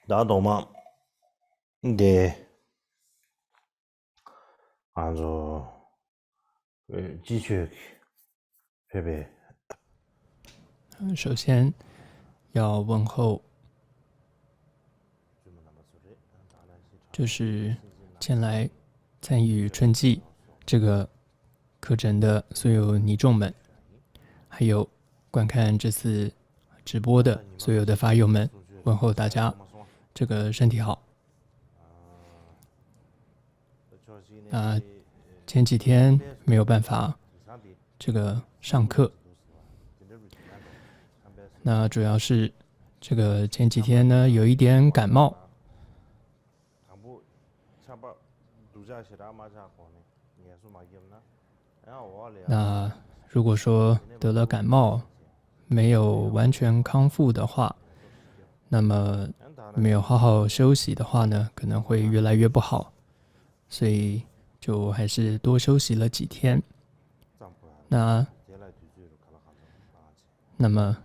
나도 막 이게 아주继续 佩佩。首先要问候，就是前来参与春季这个课程的所有尼众们，还有观看这次直播的所有的法友们，问候大家，这个身体好。前几天没有办法这个上课，那主要是这个前几天呢有一点感冒。那如果说得了感冒，没有完全康复的话，那么没有好好休息的话呢，可能会越来越不好，所以就还是多休息了几天。那么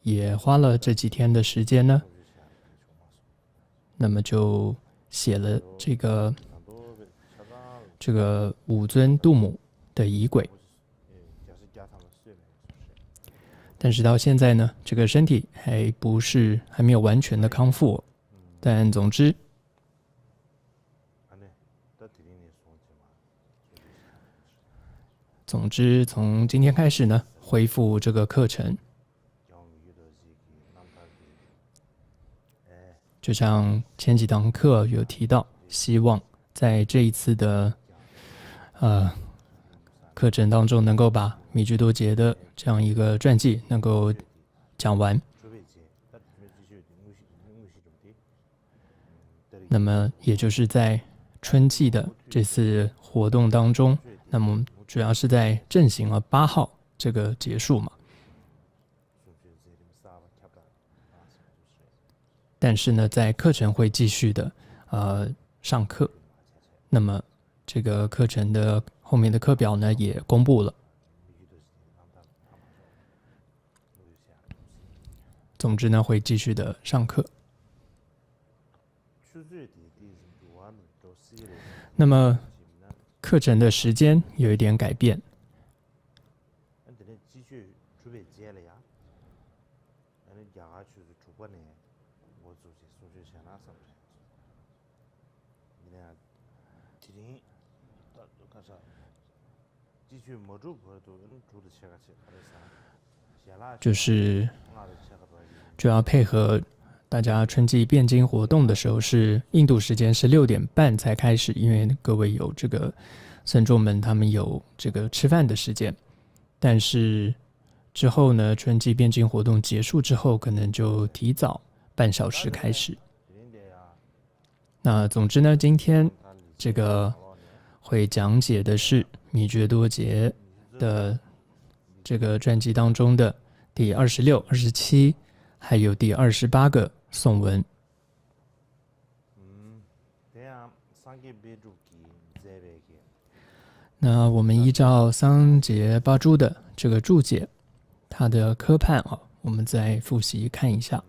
也花了这几天的时间呢，那么就写了这个五尊度母的仪轨。但是到现在呢，这个身体还没有完全的康复，但总之从今天开始呢，恢复这个课程。就像前几堂课有提到，希望在这一次的课程当中，能够把米居多杰的这样一个传记能够讲完。那么也就是在春季的这次活动当中，那么主要是在正行了8号这个结束嘛。但是呢，在课程会继续的上课，那么这个课程的后面的课表呢也公布了。总之呢，会继续的上课。那么课程的时间有一点改变。就是就要配合大家春季辩经活动的时候，是印度时间是6点半才开始，因为各位有这个僧众们他们有这个吃饭的时间。但是之后呢，春季辩经活动结束之后，可能就提早半小时开始。那总之呢，今天这个会讲解的是米觉多杰的这个传记当中的第26、27，还有第28个颂文。那我们依照桑杰巴珠的这个注解，它的科判啊，我们再复习看一下。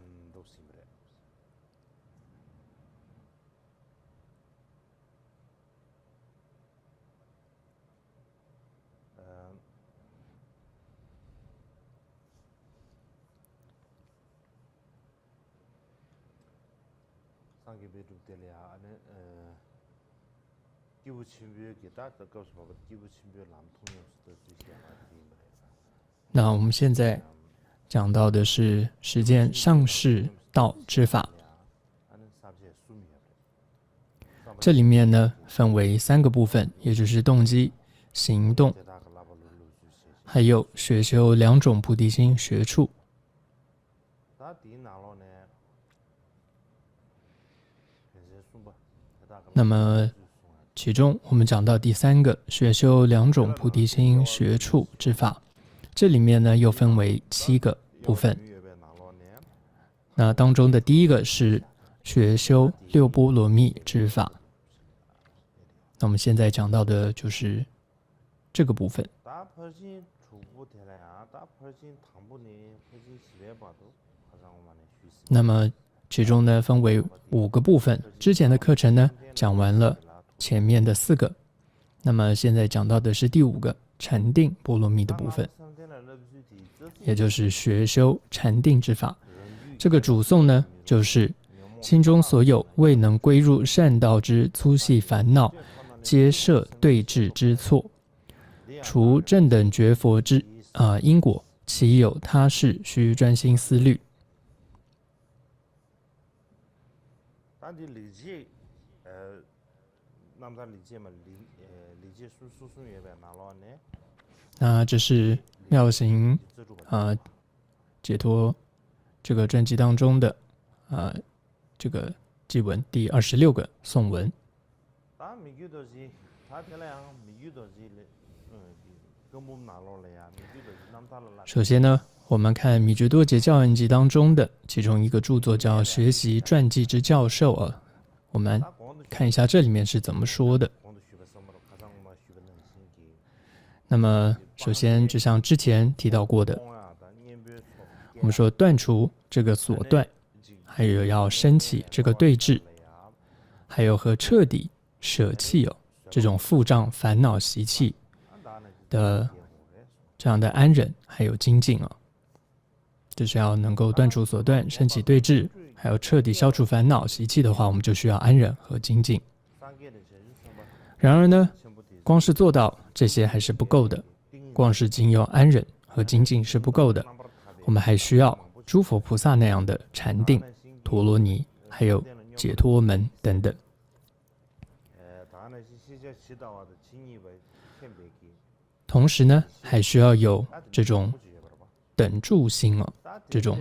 那我们现在讲到的是实践上士道之法，这里面呢分为3个部分，也就是动机、行动，还有学修2种菩提心学处。那么其中我们讲到第3个学修2种菩提心学处之法，这里面呢又分为7个部分。那当中的第1个是学修6波罗蜜之法。那我们现在讲到的就是这个部分。那么其中呢分为5个部分。之前的课程呢讲完了前面的4个，那么现在讲到的是第5个禅定波罗蜜的部分，也就是学修禅定之法。这个主颂呢，就是心中所有未能归入善道之粗细烦恼，皆摄对治之错，除正等觉佛之因果，其有他事，须专心思虑。那这是妙行解脱这个专辑当中的这个偈文第26个颂文。首先呢，我们看米觉多杰教案集当中的其中一个著作叫《学习传记之教授》我们看一下这里面是怎么说的。那么首先就像之前提到过的，我们说断除这个所断，还有要升起这个对治，还有和彻底舍弃这种负障烦恼习气的这样的安忍还有精进就是要能够断除所断，升起对治，还有彻底消除烦恼习气的话，我们就需要安忍和精进。然而呢，光是做到这些还是不够的，光是仅有安忍和精进是不够的，我们还需要诸佛菩萨那样的禅定、陀罗尼，还有解脱门等等。同时呢，还需要有这种等住心这种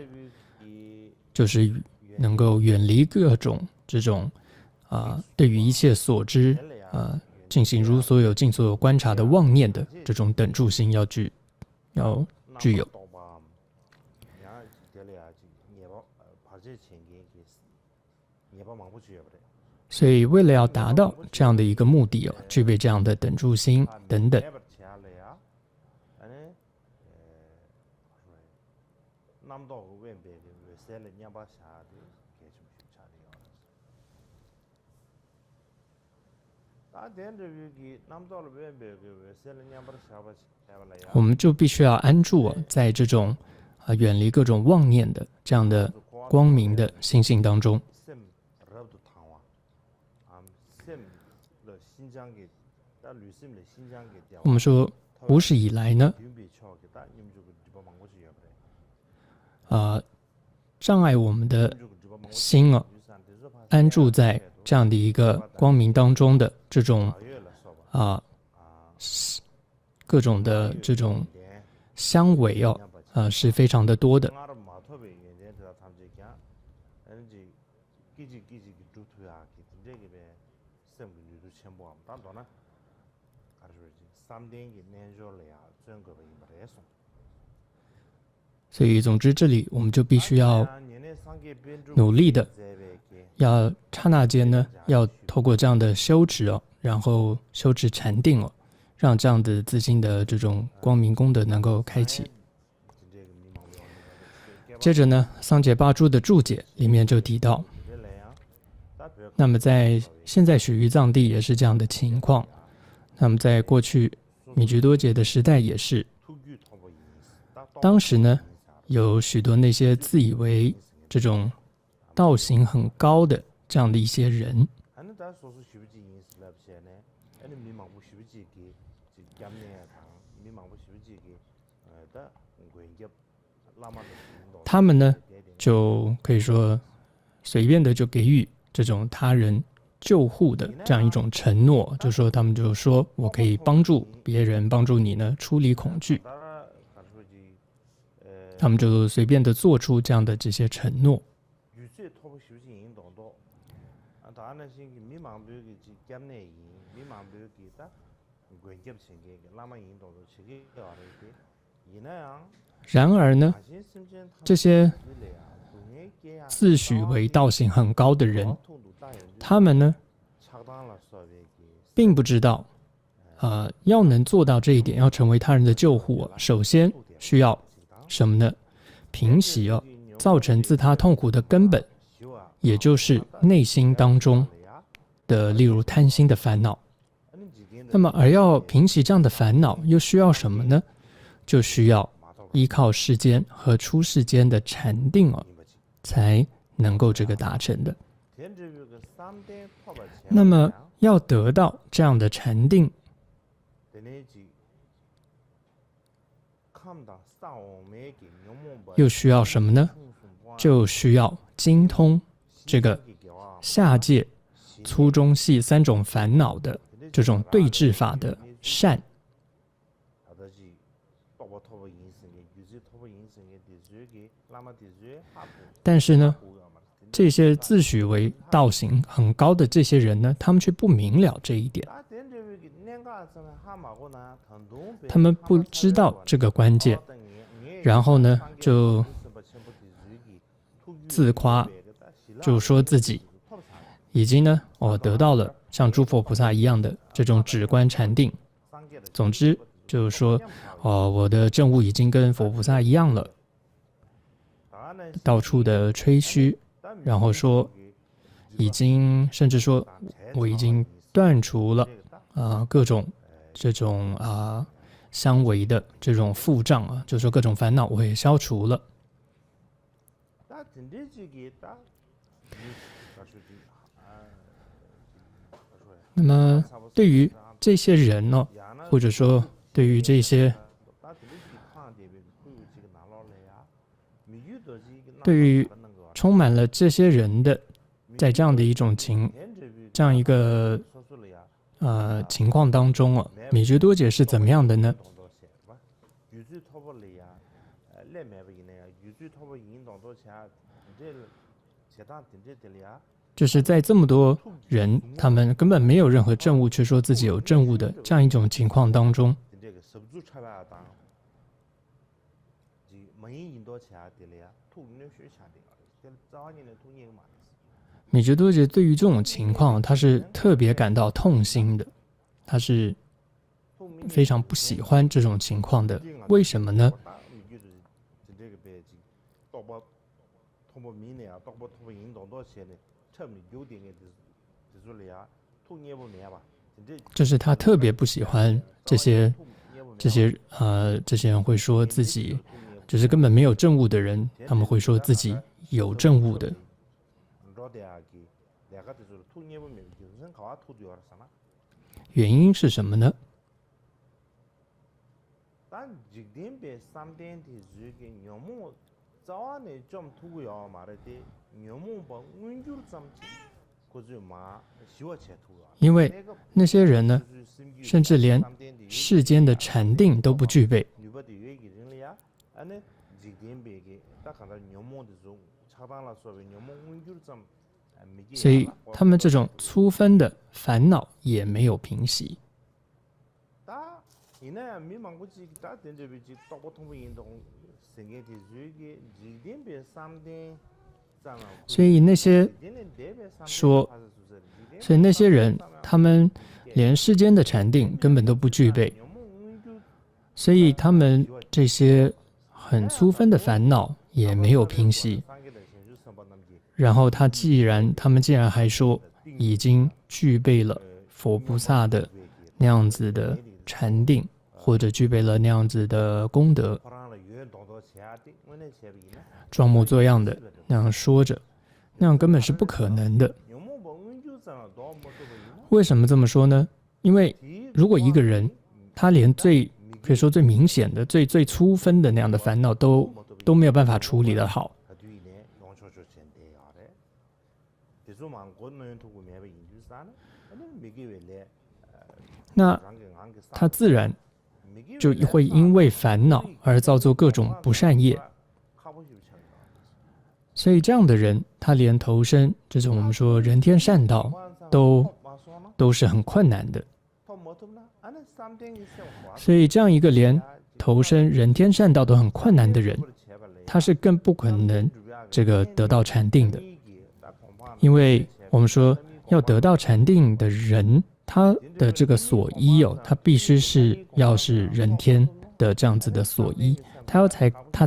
就是能够远离各种这种对于一切所知进行如所有尽所有观察的妄念的这种等住心要具有。所以为了要达到这样的一个目的具备这样的等住心等等，我们就必须要安住在这种远离各种妄念的这样的光明的心性当中。我们说无始以来呢障碍我们的心安住在这样的一个光明当中的这种各种的这种相违是非常的多的。所以总之这里我们就必须要努力的要刹那间呢要透过这样的修持然后修持禅定让这样的自心的这种光明功德能够开启。接着呢，桑杰巴珠的注解里面就提到，那么在现在许域藏地也是这样的情况，那么在过去米觉多杰的时代也是，当时呢有许多那些自以为这种道行很高的这样的一些人，他们呢就可以说随便的就给予这种他人救护的这样一种承诺，就说他们就说我可以帮助别人，帮助你呢处理恐惧，他们就随便的做出这样的这些承诺。然而呢，这些自诩为道行很高的人，他们呢并不知道要能做到这一点，要成为他人的救护首先需要什么呢？平息造成自他痛苦的根本，也就是内心当中的，例如贪心的烦恼。那么，而要平息这样的烦恼，又需要什么呢？就需要依靠世间和出世间的禅定才能够这个达成的。那么，要得到这样的禅定，又需要什么呢？就需要精通这个下界、粗中细三种烦恼的这种对治法的善。但是呢，这些自诩为道行很高的这些人呢，他们却不明了这一点，他们不知道这个关键，然后呢，就自夸，就说自己已经呢，得到了像诸佛菩萨一样的这种止观禅定。总之就是说，我的证悟已经跟佛菩萨一样了，到处的吹嘘，然后说已经，甚至说我已经断除了各种这种相违的这种负障就是说各种烦恼我也消除了。那么对于这些人呢，或者说对于这些对于充满了这些人的，在这样的一种这样一个情况当中米觉多杰是怎么样的呢？就是在这么多人，他们根本没有任何证悟，却说自己有证悟的这样一种情况当中，米觉多杰对于这种情况，他是特别感到痛心的，他是非常不喜欢这种情况的。为什么呢？就是他特别不喜欢这些人会说自己就是根本没有证悟的人，他们会说自己有证悟的。原因是什么呢？因为那些人呢，甚至连世间的禅定都不具备，所以他们这种粗分的烦恼也没有平息。所以那些人，他们连世间的禅定根本都不具备，所以他们这些很粗分的烦恼也没有平息。然后他们既然还说已经具备了佛菩萨的那样子的禅定，或者具备了那样子的功德，装模作样的那样说着，那样根本是不可能的。为什么这么说呢？因为如果一个人他连可以说最明显的最粗分的那样的烦恼都没有办法处理得好，那他自然就会因为烦恼而造作各种不善业。所以这样的人，他连投身这种我们说人天善道都是很困难的。所以这样一个连投身人天善道都很困难的人，他是更不可能这个得到禅定的。因为我们说要得到禅定的人，他的这个所依他必须要是人天的这样子的所依，他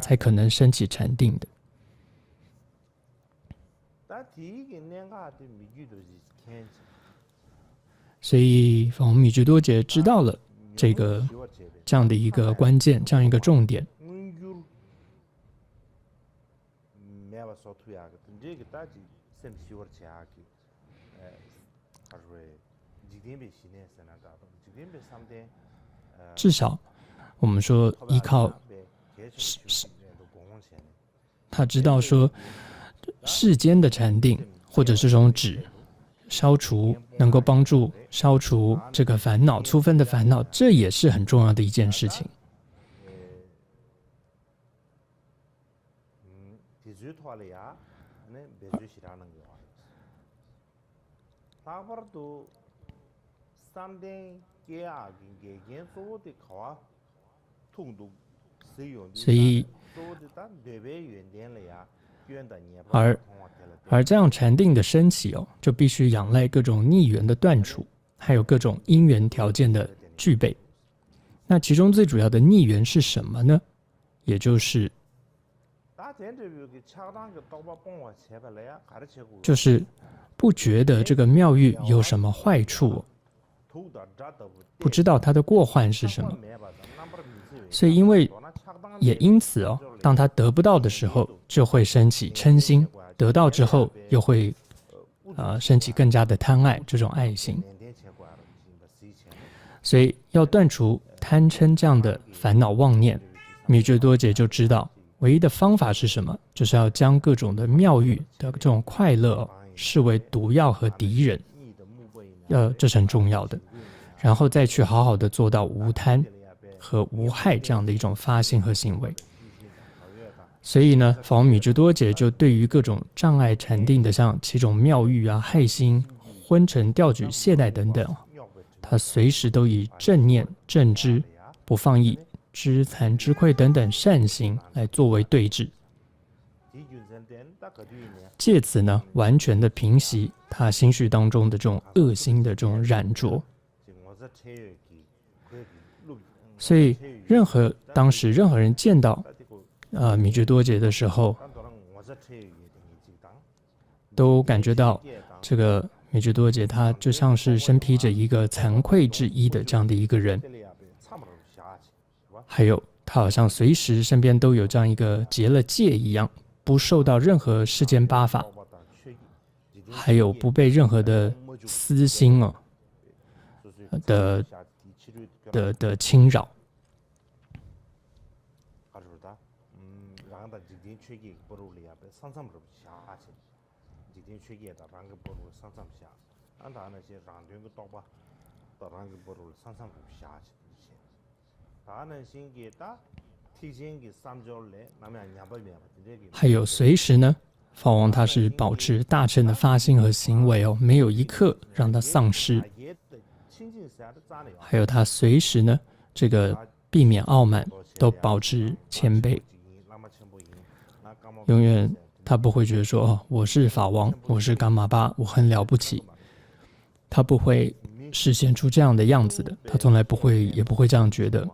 才可能升起禅定的。所以法王米居多杰知道了这样的一个关键，这样一个重点。至少我们说依靠他知道说世间的禅定或者是这种止能够帮助消除这个烦恼粗分的烦恼，这也是很重要的一件事情。所以而这样禅定的升起就必须仰赖各种逆缘的断除，还有各种因缘条件的具备。那其中最主要的逆缘是什么呢？也就是不觉得这个妙玉有什么坏处，不知道它的过患是什么。所以因此当他得不到的时候，就会升起嗔心；得到之后，又会升起更加的贪爱，这种爱心。所以要断除贪嗔这样的烦恼妄念，米觉多杰就知道唯一的方法是什么，就是要将各种的妙欲的这种快乐视为毒药和敌人，这是很重要的。然后再去好好的做到无贪和无害这样的一种发心和行为。所以呢，法王米居多杰就对于各种障碍禅定的像七种妙欲害心、昏沉、掉举、懈怠等等，他随时都以正念、正知、不放逸、知惭知愧等等善行来作为对治，借此呢，完全的平息他心绪当中的这种恶心的这种染着。所以当时任何人见到米居多杰的时候，都感觉到这个米居多杰他就像是身披着一个惭愧之衣的这样的一个人，还有他好像随时身边都有这样一个结了戒一样，不受到任何世间八法，还有不被任何的私心的侵扰。还有随时呢，法王他是保持大乘的发心和行为没有一刻让他丧失。还有他随时呢，这个避免傲慢，都保持谦卑，永远他不会觉得说我是法王，我是噶玛巴，我很了不起，他不会实现出这样的样子的，他从来不会也不会这样觉得。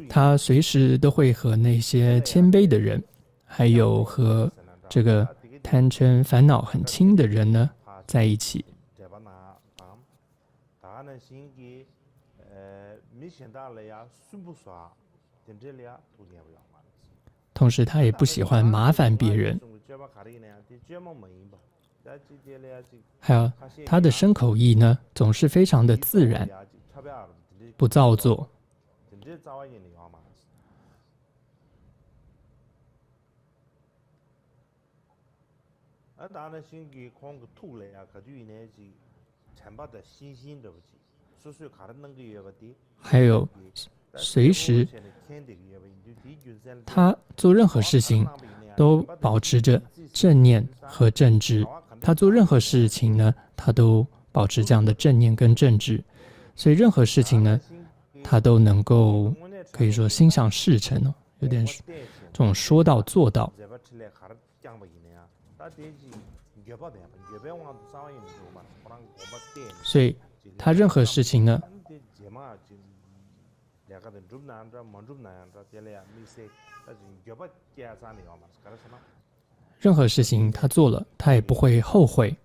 他随时都会和那些谦卑的人，还有和这个贪嗔烦恼很轻的人呢在一起。同时他也不喜欢麻烦别人，还有他的身口意呢总是非常的自然，不造作。还有随时他做任何事情都保持着正念和正知，他做任何事情呢他都保持这样的正念跟正知，所以任何事情呢他都能够可以说心想事成有点这种说到做到。所以他任何事情呢任何事情他做了，他也不会后悔。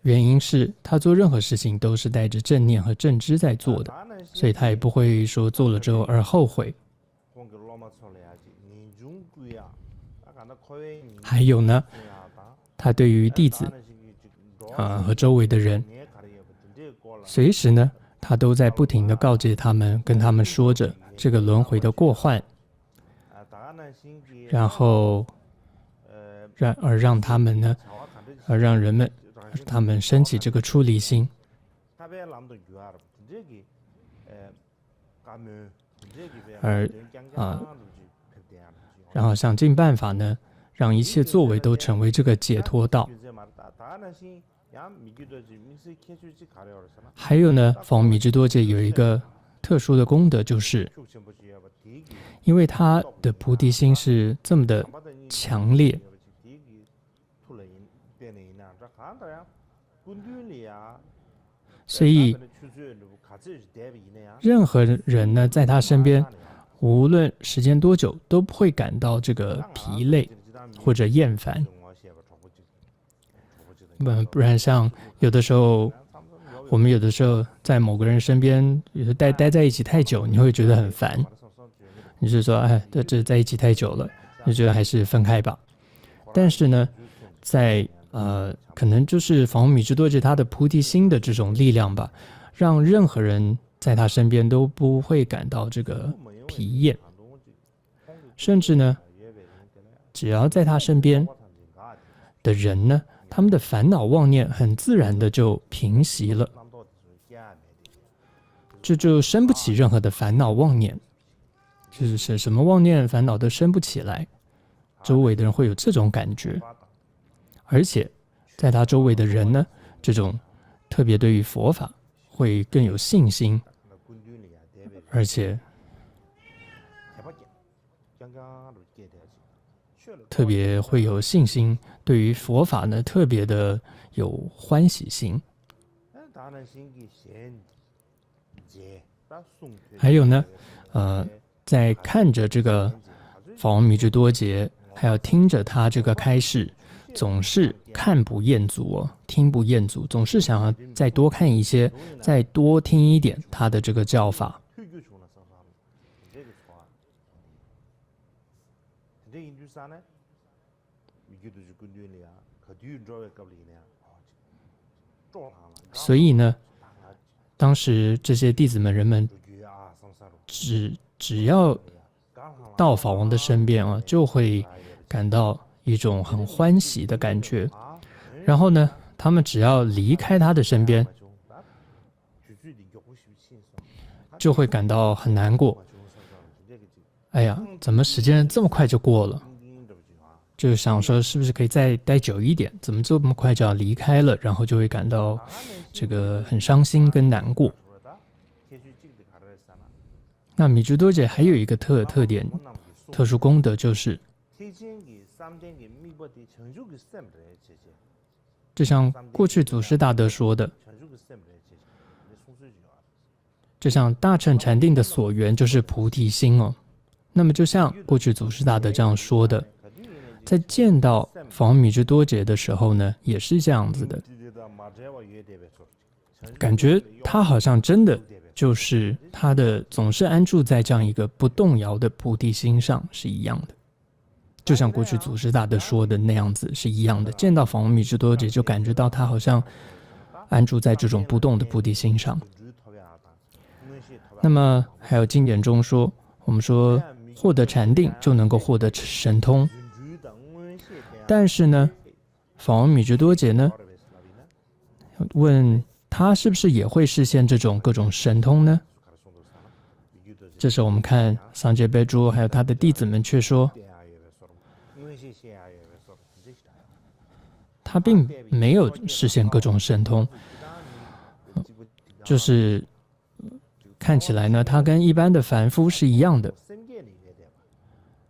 原因是他做任何事情都是带着正念和正知在做的，所以他也不会说做了之后而后悔。还有呢，他对于弟子和周围的人，随时呢，他都在不停地告诫他们，跟他们说着这个轮回的过患，然后让他们呢，让人们他们升起这个出离心。然后想尽办法呢，让一切作为都成为这个解脱道。还有呢，法王米支多杰有一个特殊的功德，就是因为他的菩提心是这么的强烈，所以任何人呢，在他身边，无论时间多久，都不会感到这个疲累或者厌烦。不然像有的时候，我们有的时候在某个人身边待在一起太久，你会觉得很烦。你是说，哎，这在一起太久了，你觉得还是分开吧。但是呢，在可能就是法王米支多杰他的菩提心的这种力量吧，让任何人在他身边都不会感到这个疲厌，甚至呢，只要在他身边的人呢，他们的烦恼妄念很自然的就平息了，这就生不起任何的烦恼妄念，就是什么妄念烦恼都生不起来，周围的人会有这种感觉。而且在他周围的人呢，这种特别对于佛法会更有信心，而且特别会有信心，对于佛法呢特别的有欢喜心。还有呢，在看着这个法王米支多杰，还有听着他这个开示，总是看不厌足听不厌足，总是想要再多看一些，再多听一点他的这个教法。所以呢，当时这些弟子们人们只要到法王的身边就会感到一种很欢喜的感觉。然后呢，他们只要离开他的身边，就会感到很难过。哎呀，怎么时间这么快就过了？就想说是不是可以再待久一点？怎么这么快就要离开了？然后就会感到这个很伤心跟难过。那米支多杰还有一个特点、特殊功德，就是就像过去祖师大德说的，就像大乘禅定的所缘就是菩提心那么就像过去祖师大德这样说的，在见到法王米支多杰的时候呢，也是这样子的，感觉他好像真的就是他的总是安住在这样一个不动摇的菩提心上是一样的，就像过去祖师大德说的那样子是一样的。见到法王米支多杰就感觉到他好像安住在这种不动的菩提心上。那么还有经典中说，我们说获得禅定就能够获得神通，但是呢，法王米支多杰呢，问他是不是也会实现这种各种神通呢？这时候我们看桑杰贝珠还有他的弟子们却说，他并没有实现各种神通，就是看起来呢，他跟一般的凡夫是一样的，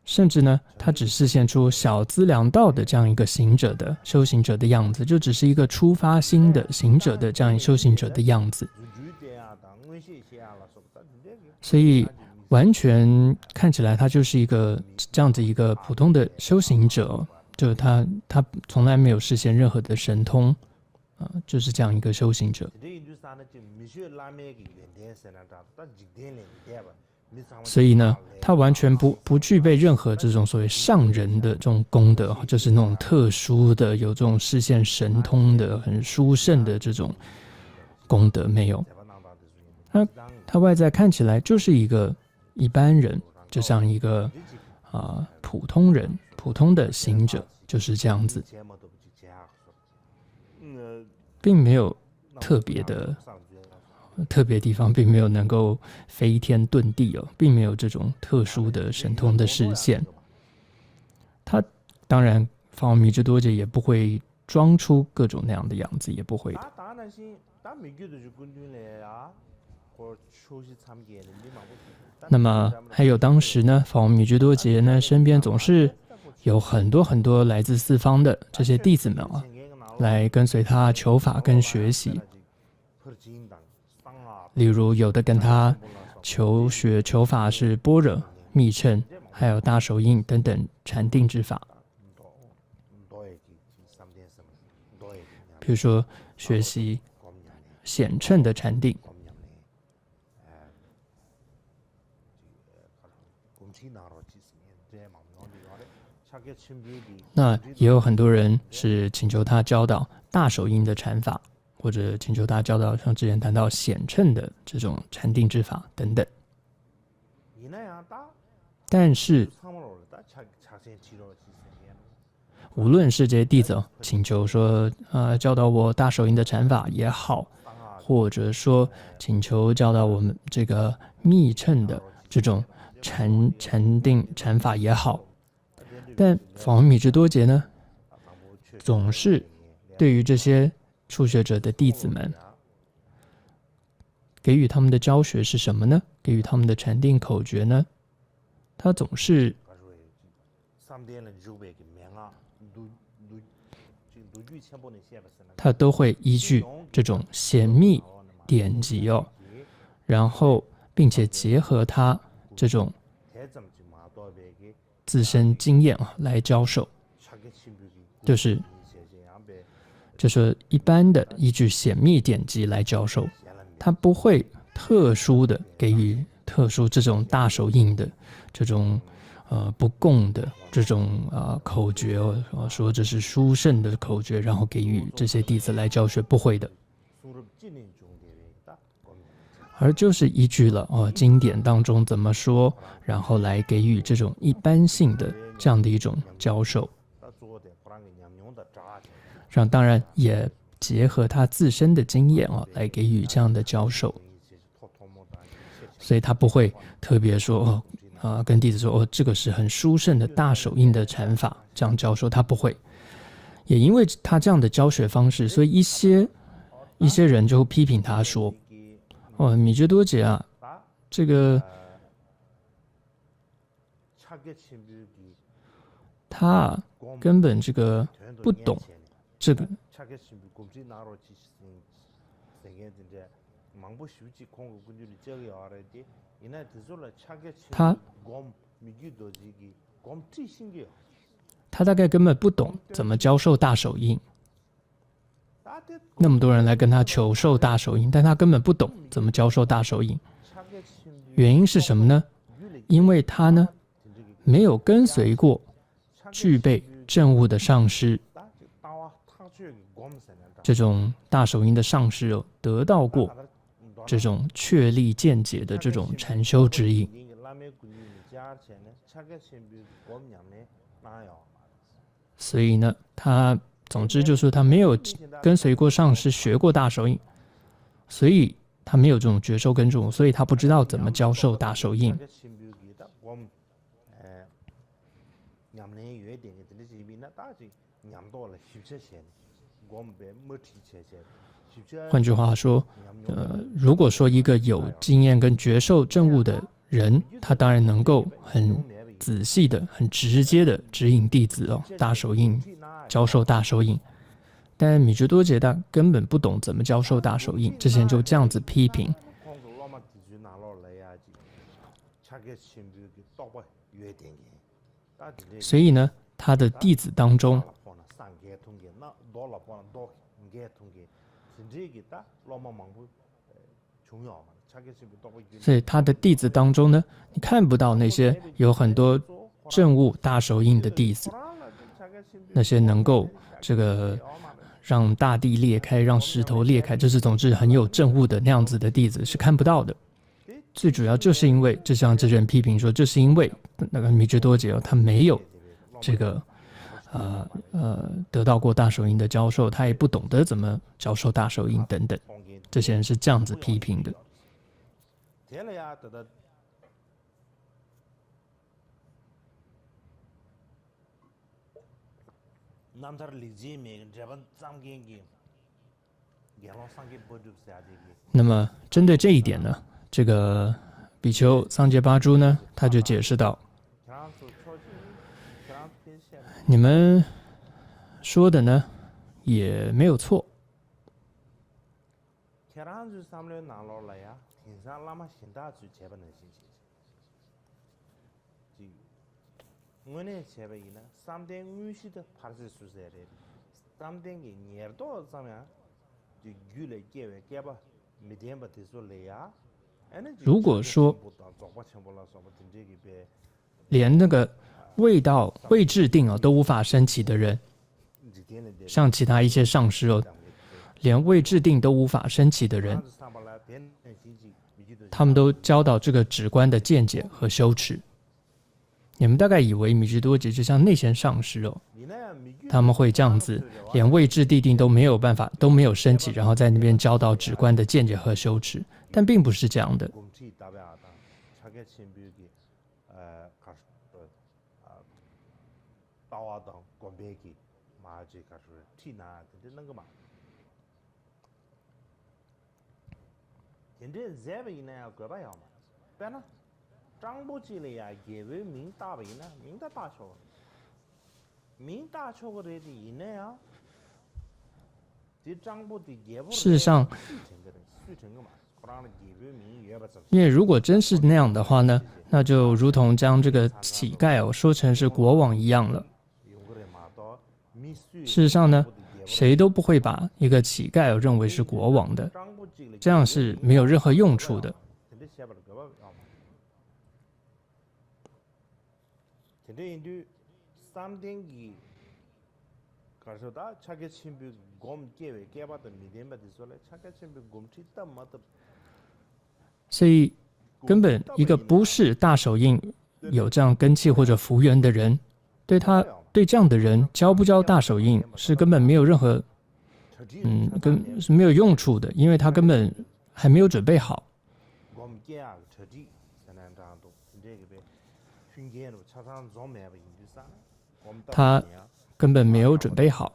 甚至呢，他只示现出小资粮道的这样一个行者的修行者的样子，就只是一个出发心的行者的这样一修行者的样子。所以完全看起来他就是一个这样子一个普通的修行者，就是他从来没有实现任何的神通，就是这样一个修行者。所以呢，他完全不具备任何这种所谓上人的这种功德，就是那种特殊的有这种实现神通的很殊胜的这种功德没有。他外在看起来就是一个一般人，就像一个普通人、普通的行者，就是这样子，并没有特别地方，并没有能够飞天遁地哦，并没有这种特殊的神通的实现。他当然，法王密支多杰也不会装出各种那样的样子，也不会的。那么还有当时呢，法王密支多杰呢身边总是有很多来自四方的这些弟子们来跟随他求法跟学习。例如有的跟他求学求法是般若、密乘，还有大手印等等禅定之法。比如说学习显称的禅定。那也有很多人是请求他教导大手印的禅法，或者请求他教导像之前谈到显称的这种禅定之法等等。但是无论是这些弟子请求说教导我大手印的禅法也好，或者说请求教导我们这个密乘的这种禅定禅法也好，但法王密支多杰呢，总是对于这些初学者的弟子们，给予他们的教学是什么呢？给予他们的禅定口诀呢？他总是他都会依据这种显密典籍然后并且结合他这种自身经验来教授，就是一般的依据显密典籍来教授，他不会特殊的给予特殊这种大手印的这种不共的这种口诀说这是殊胜的口诀，然后给予这些弟子来教学，不会的。而就是依据了经典当中怎么说，然后来给予这种一般性的这样的一种教授，当然也结合他自身的经验来给予这样的教授。所以他不会特别说跟弟子说这个是很殊胜的大手印的禅法，这样教授他不会。也因为他这样的教学方式，所以一些人就批评他说密支多杰这个他根本这个不懂这个，他大概根本不懂怎么教授大手印。那么多人来跟他求授大手印，但他根本不懂怎么教授大手印。原因是什么呢？因为他呢没有跟随过具备证悟的上师，这种大手印的上师得到过这种确立见解的这种禅修指引。所以呢，他总之就是他没有跟随过上师学过大手印，所以他没有这种觉受跟住，所以他不知道怎么教授大手印。换句话说如果说一个有经验跟觉受证悟的人，他当然能够很仔细的很直接的指引弟子大手印，教授大手印。但密支多杰他根本不懂怎么教授大手印，之前就这样子批评。所以呢，他的弟子当中，所以他的弟子当中呢，你看不到那些有很多证悟大手印的弟子，那些能够这个让大地裂开、让石头裂开，就是总之很有证悟的那样子的弟子是看不到的。最主要就是因为，就像这人批评说，就是因为那个米支多杰他没有这个得到过大手印的教授，他也不懂得怎么教授大手印等等，这些人是这样子批评的。那么针对这一点呢，这个比丘桑杰巴珠呢，他就解释道：你们说的呢也没有错。如果说连那个未制定都无法升起的人，像其他一些上师连未制定都无法升起的人，他们都教导这个止观的见解和修持。你们大概以为米支多杰就像那些上师他们会这样子，连未制定都没有办法，都没有升起，然后在那边教导止观的见解和修持，但并不是这样的。事实上，因为如果真是那样的话呢，那就如同将这个乞丐说成是国王一样了。事实上呢，谁都不会把一个乞丐认为是国王的，这样是没有任何用处的。所以根本一个不是大手印有这样根器或者福缘的人，对这样的人教不教大手印是根本没有任何是没有用处的，因为他根本还没有准备好。他根本没有准备好，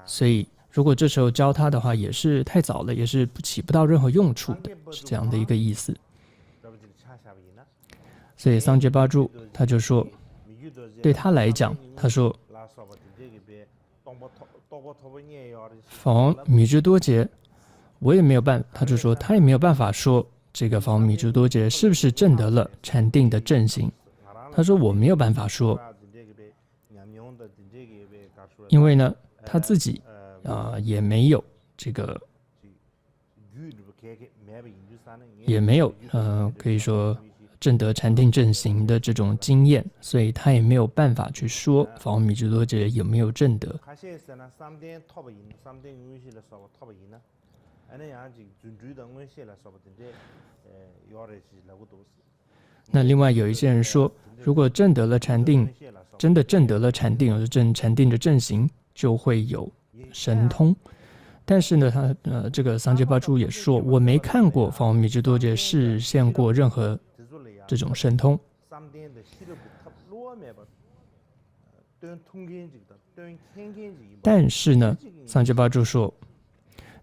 所以如果这时候教他的话，也是太早了，也是起不到任何用处的，是这样的一个意思。所以桑杰巴珠他就说，对他来讲，他说法王米支多杰，我也没有办法，他就说他也没有办法说这个法王米支多杰是不是证得了禅定的正行。他说我没有办法说，因为呢他自己也没有这个，也没有可以说证得禅定正行的这种经验，所以他也没有办法去说法王米支多杰有没有证得。那另外有一些人说，如果证得了禅定，真的证得了禅定，或者禅定的正行，就会有神通。但是呢，这个桑杰巴珠也说，我没看过法王米支多杰示现过任何这种神通。但是呢，桑杰巴珠说，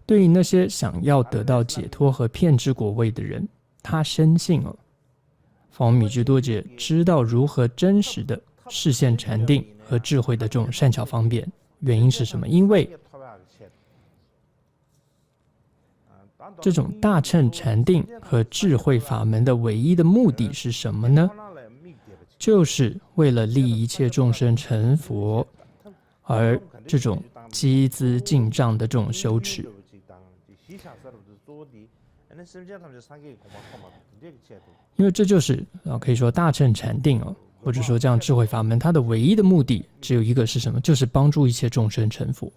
对于那些想要得到解脱和遍知果位的人，他深信法王米支多杰知道如何真实的示现禅定和智慧的这种善巧方便。原因是什么？因为这种大乘禅定和智慧法门的唯一的目的是什么呢？就是为了利一切众生成佛，而这种积资进账的这种修持。因为这就是可以说大乘禅定或者说这样智慧法门，它的唯一的目的只有一个是什么？就是帮助一切众生成佛。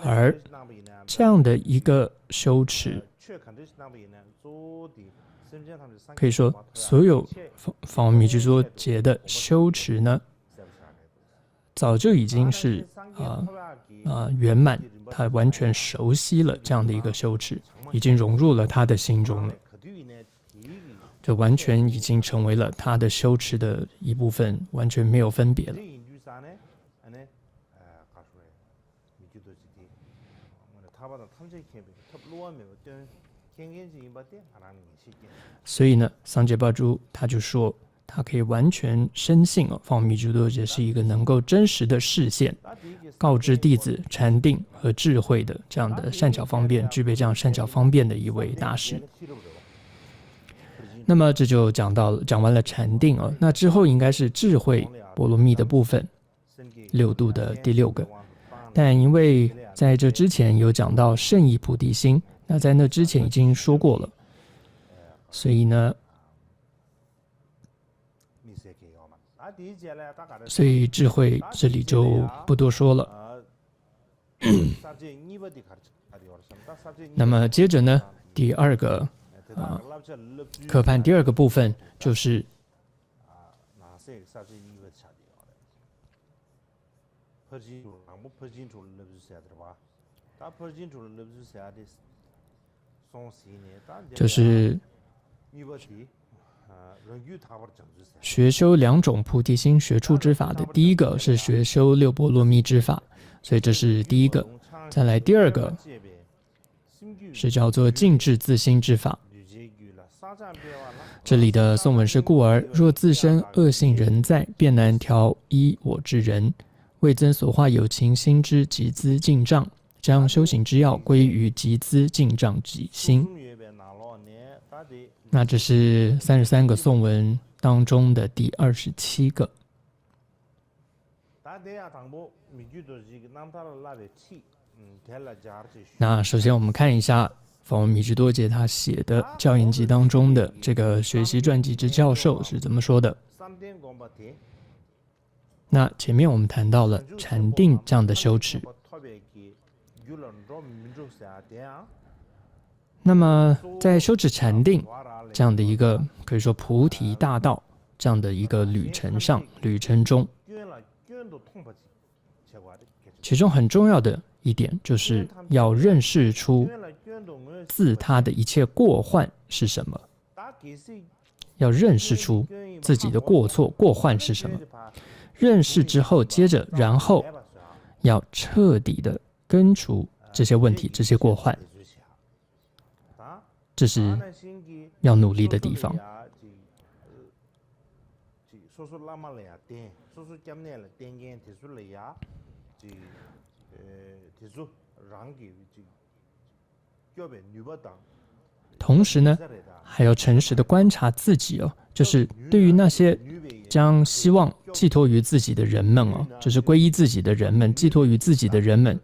而这样的一个修持，可以说所有法密居多劫的修持呢，早就已经是圆满，他完全熟悉了这样的一个修持，已经融入了他的心中了，就完全已经成为了他的修持的一部分，完全没有分别了。所以呢，桑杰巴珠他就说，他可以完全深信法密居多杰是一个能够真实的示现，告知弟子禅定和智慧的这样的善巧方便，具备这样善巧方便的一位大师。那么这就讲完了禅定那之后应该是智慧波罗蜜的部分，6度的第6个。但因为在这之前有讲到圣意菩提心，那在那之前已经说过了，所以呢，所以智慧这里就不多说了。那么接着呢，第2个科判第2个部分就是学修2种菩提心学处之法的。第一个是学修6波罗蜜之法，所以这是第一个。再来第2个是叫做静智自心之法。这里的颂文是：故而若自身恶性仍在，便难调依我之人，为增所化有情心之集资进账，将修行之要归于集资进账己心。那这是33个颂文当中的第27个。那首先我们看一下法王密居多杰他写的教研集当中的这个学习传记之教授是怎么说的。那前面我们谈到了禅定这样的修持，那么在修持禅定这样的一个可以说菩提大道这样的一个旅程中，其中很重要的一点就是要认识出自他的一切过患是什么，要认识出自己的过错过患是什么，认识之后然后要彻底的根除这些问题，这些过患，这是要努力的地方。同时呢，还要诚实的观察自己就是对于那些将希望寄托于自己的人们就是皈依自己的人们，寄托于自己的人们，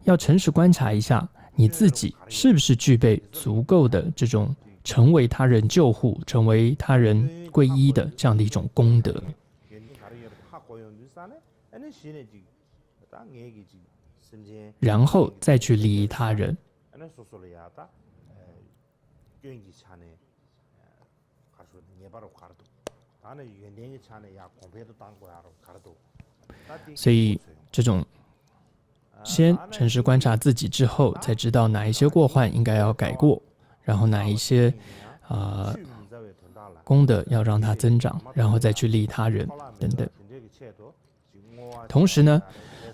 要诚实观察一下你自己是不是具备足够的这种成为他人救护、成为他人皈依的这样的一种功德，然后再去利益他人。所以这种先诚实观察自己之后，才知道哪一些过患应该要改过，然后哪一些功德要让它增长，然后再去利益他人等等。同时呢，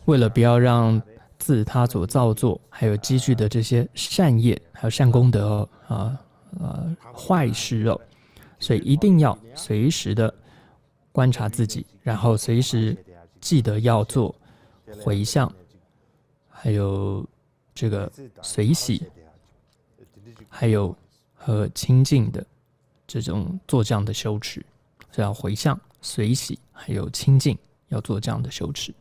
为了不要让自他所造作还有积聚的这些善业还有善功德坏事所以一定要随时的观察自己，然后随时记得要做回向，还有这个随喜，还有和清净的这种做这样的修持，所以要回向、随喜，还有清净，要做这样的修持。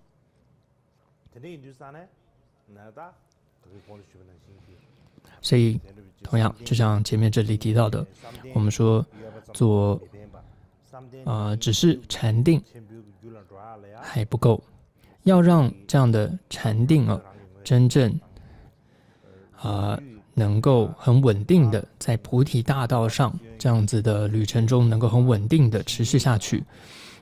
所以，同样就像前面这里提到的，我们说做只是禅定还不够，要让这样的禅定真正能够很稳定的在菩提大道上这样子的旅程中能够很稳定的持续下去，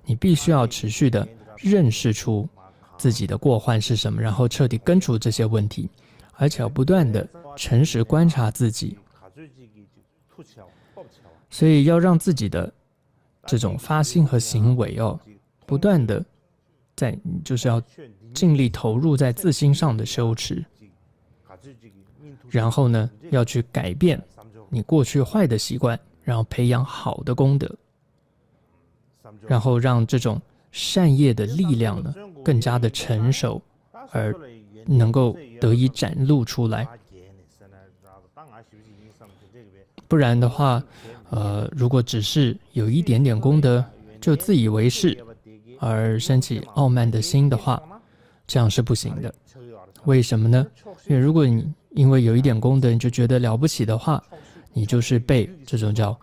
你必须要持续的认识出自己的过患是什么，然后彻底根除这些问题，而且要不断的诚实观察自己。所以要让自己的这种发心和行为不断的就是要尽力投入在自心上的修持，然后呢要去改变你过去坏的习惯，然后培养好的功德，然后让这种善业的力量呢更加的成熟，而能够得以展露出来。不然的话如果只是有一点点功德就自以为是而升起傲慢的心的话，这样是不行的。为什么呢？因为如果你因为有一点功德你就觉得了不起的话，你就是被这种叫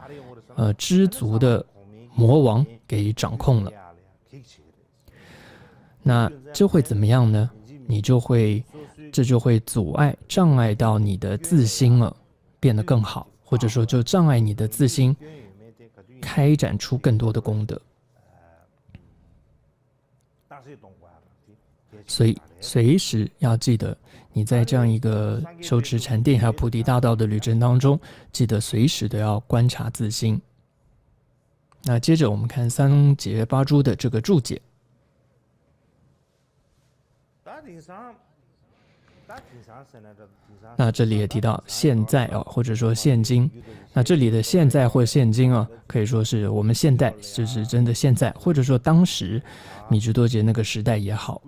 知足的魔王给掌控了。那这会怎么样呢？这就会障碍到你的自心变得更好，或者说就障碍你的自心开展出更多的功德。所以随时要记得，你在这样一个修持禅定还有菩提大道的旅程当中，记得随时都要观察自心。那接着我们看三节八珠的这个注解。那这里也提到现在或者说现今。那这里的现在或现今可以说是我们现代，就是真的现在，或者说当时米居多杰那个时代也好。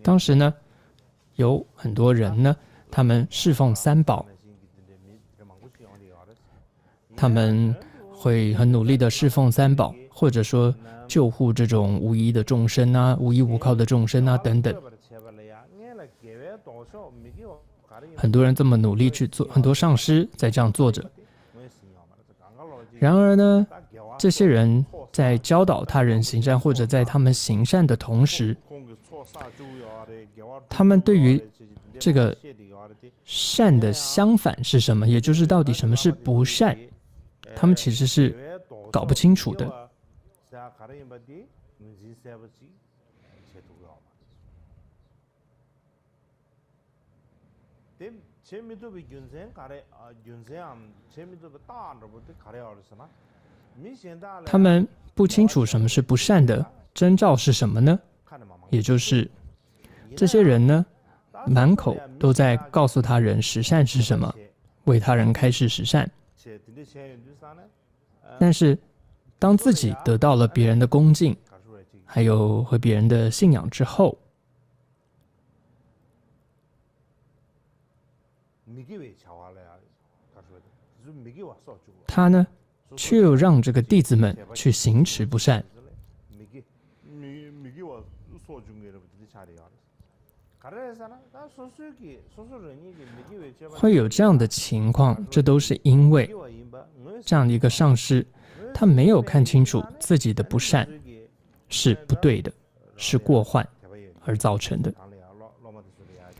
当时呢有很多人呢，他们侍奉三宝，他们会很努力的侍奉三宝，或者说救护这种无依的众生无依无靠的众生等等。很多人这么努力去做，很多上师在这样做着。然而呢，这些人在教导他人行善，或者在他们行善的同时，他们对于这个善的相反是什么，也就是到底什么是不善，他们其实是搞不清楚的。他们不清楚什么是不善的征兆是什么呢？也就是这些人呢，满口都在告诉他人实善是什么，为他人开示实善，但是当自己得到了别人的恭敬，还有和别人的信仰之后，他呢却又让这个弟子们去行持不善。会有这样的情况，这都是因为这样的一个上师，他没有看清楚自己的不善是不对的，是过患而造成的，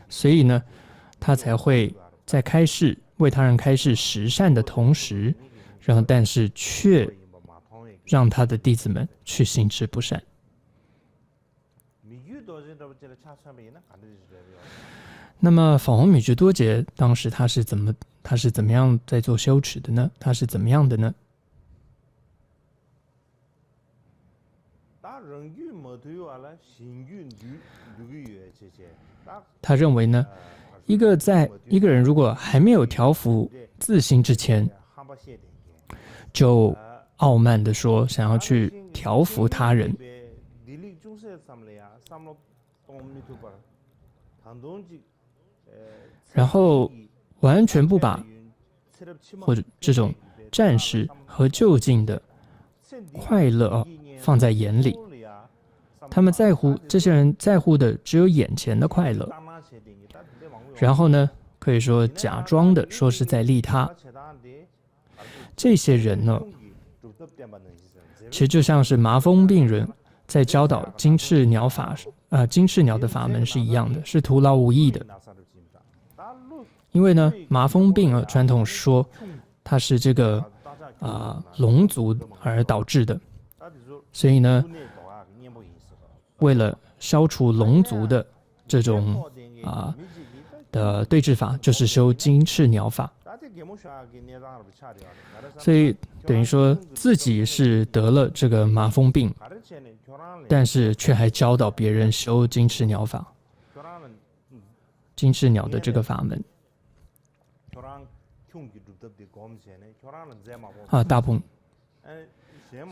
所以呢，他才会在为他人开示实善的同时，但是却让他的弟子们去行持不善。那么法王米居多杰当时他是怎么样在做修持的呢？他是怎么样的呢？他认为呢，一个人如果还没有调服自心之前，就傲慢地说想要去调服他人，然后完全不把或者这种暂时和就近的快乐放在眼里，这些人在乎的只有眼前的快乐，然后呢，可以说假装的说是在利他。这些人呢，其实就像是麻风病人在教导金翅鸟的法门是一样的，是徒劳无益的。因为呢，麻风病传统说它是这个龙族而导致的，所以呢，为了消除龙族的这种的对治法，就是修金翅鸟法。所以等于说自己是得了这个麻风病，但是却还教导别人修金翅鸟法，金翅鸟的这个法门。大鹏。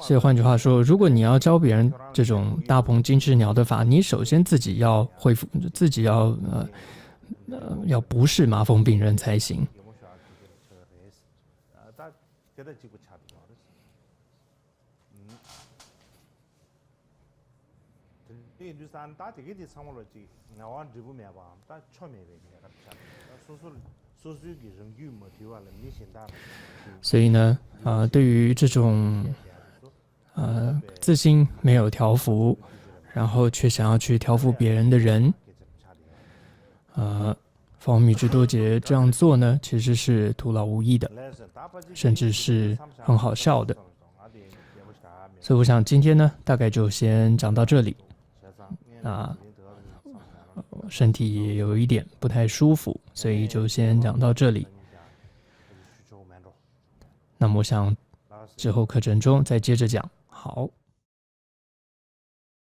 所以换句话说，如果你要教别人这种大鹏金翅鸟的法，你首先自己要恢复，自己要不是麻风病人才行。所以呢，对于这种自心没有调服，然后却想要去调服别人的人，方密之多杰这样做呢，其实是徒劳无益的，甚至是很好笑的。所以我想今天呢，大概就先讲到这里。身体也有一点不太舒服，所以就先讲到这里。那么我想之后课程中再接着讲。好。